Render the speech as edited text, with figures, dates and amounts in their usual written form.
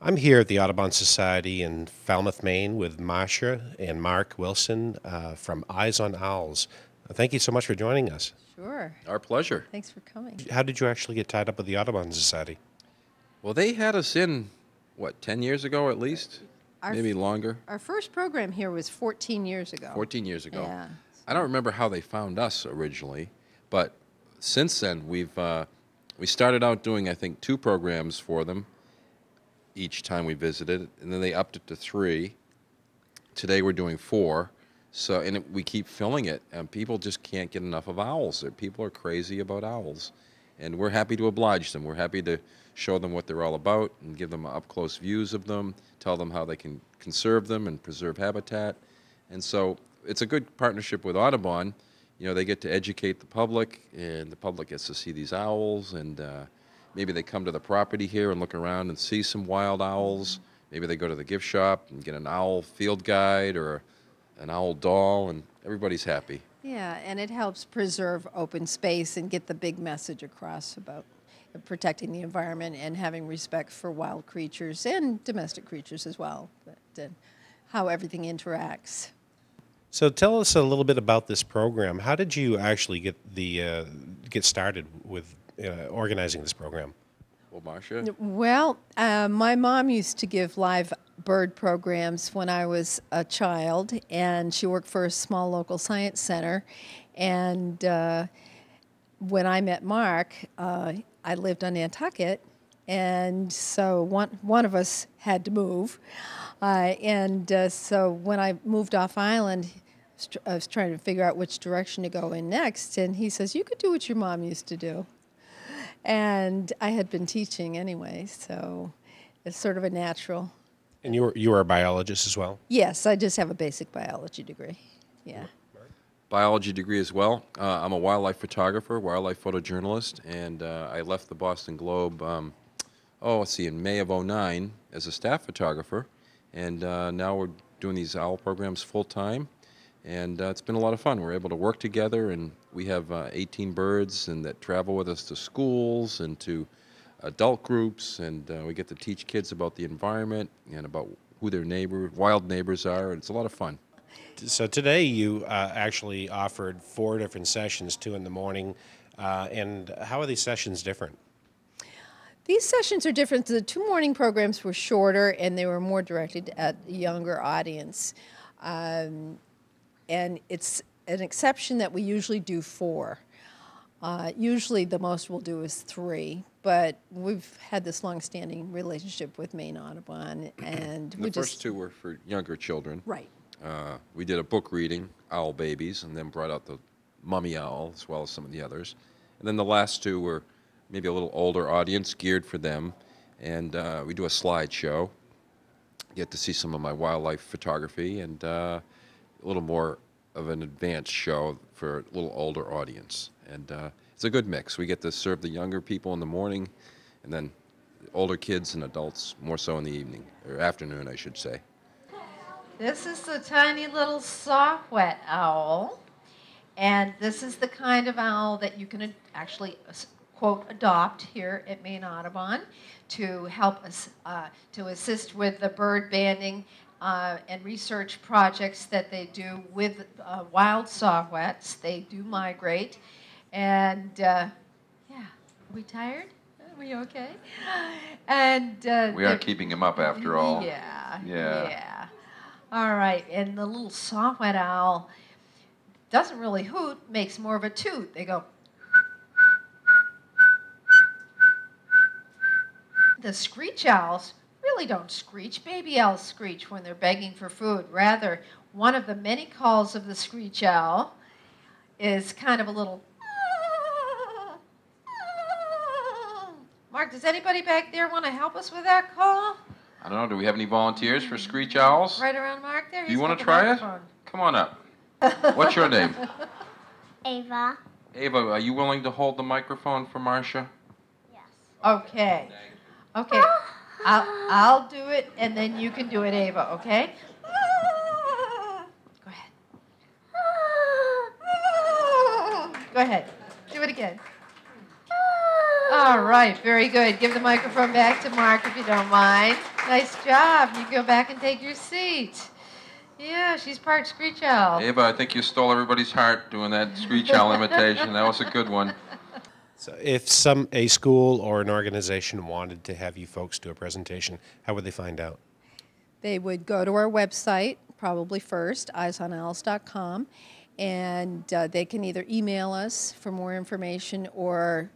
I'm here at the Audubon Society in Falmouth, Maine with Marcia and Mark Wilson from Eyes on Owls. Thank you so much for joining us. Sure. Our pleasure. Thanks for coming. How did you actually get tied up with the Audubon Society? Well, they had us in, what, 10 years ago at least? Our Maybe longer? Our first program here was 14 years ago. 14 years ago. Yeah. I don't remember how they found us originally, but since then we started out doing, I think, 2 programs for them each time we visited, and then they upped it to 3. Today we're doing 4. So, and we keep filling it, and people just can't get enough of owls. People are crazy about owls, and we're happy to oblige them. We're happy to show them what they're all about and give them up-close views of them, tell them how they can conserve them and preserve habitat. And so it's a good partnership with Audubon. You know, they get to educate the public, and the public gets to see these owls, and maybe they come to the property here and look around and see some wild owls. Maybe they go to the gift shop and get an owl field guide or an owl doll, and everybody's happy. Yeah, and it helps preserve open space and get the big message across about protecting the environment and having respect for wild creatures and domestic creatures as well, but how everything interacts. So tell us a little bit about this program. How did you actually get started with organizing this program? Well, Marcia? Well, my mom used to give live bird programs when I was a child, and she worked for a small local science center. And when I met Mark, I lived on Nantucket, and so one of us had to move. So when I moved off island, I was trying to figure out which direction to go in next, and he says, "You could do what your mom used to do." And I had been teaching anyway, so it's sort of a natural. And you were a biologist as well? Yes, I just have a basic biology degree. Yeah. Biology degree as well. I'm a wildlife photographer, wildlife photojournalist, and I left the Boston Globe, in May of '09 as a staff photographer, and now we're doing these owl programs full-time, and it's been a lot of fun. We're able to work together, and we have 18 birds and that travel with us to schools and to adult groups, and we get to teach kids about the environment and about who their wild neighbors are, and it's a lot of fun. So today you actually offered 4 different sessions, 2 in the morning, and how are these sessions different? These sessions are different. The 2 morning programs were shorter, and they were more directed at a younger audience. And it's an exception that we usually do 4. Usually the most we'll do is 3, but we've had this long-standing relationship with Maine Audubon, and The first 2 were for younger children. Right. We did a book reading, Owl Babies, and then brought out the mummy owl as well as some of the others. And then the last 2 were maybe a little older audience, geared for them. And we do a slideshow. Get to see some of my wildlife photography, and a little more of an advanced show for a little older audience. And it's a good mix. We get to serve the younger people in the morning, and then older kids and adults more so in the evening, or afternoon, I should say. This is a tiny little soft-wet owl, and this is the kind of owl that you can actually, quote, adopt here at Maine Audubon to help us, to assist with the bird banding and research projects that they do with wild soft-wets. They do migrate, and yeah, are we tired? Are we okay? And We are keeping him up after all. Yeah. All right, and the little soft-wet owl doesn't really hoot, makes more of a toot. They go. The screech owls really don't screech. Baby owls screech when they're begging for food. Rather, one of the many calls of the screech owl is kind of a little. Mark, does anybody back there want to help us with that call? I don't know, do we have any volunteers for screech owls? Right around Mark there? Do you want to try it? Come on up. What's your name? Ava. Ava, are you willing to hold the microphone for Marcia? Yes. Okay. Okay. I'll do it, and then you can do it, Ava, okay? Go ahead. Go ahead. Do it again. All right, very good. Give the microphone back to Mark if you don't mind. Nice job. You go back and take your seat. Yeah, she's part screech owl. Ava, I think you stole everybody's heart doing that screech owl imitation. That was a good one. So if a school or an organization wanted to have you folks do a presentation, how would they find out? They would go to our website, probably first, eyesonowls.com, and they can either email us for more information or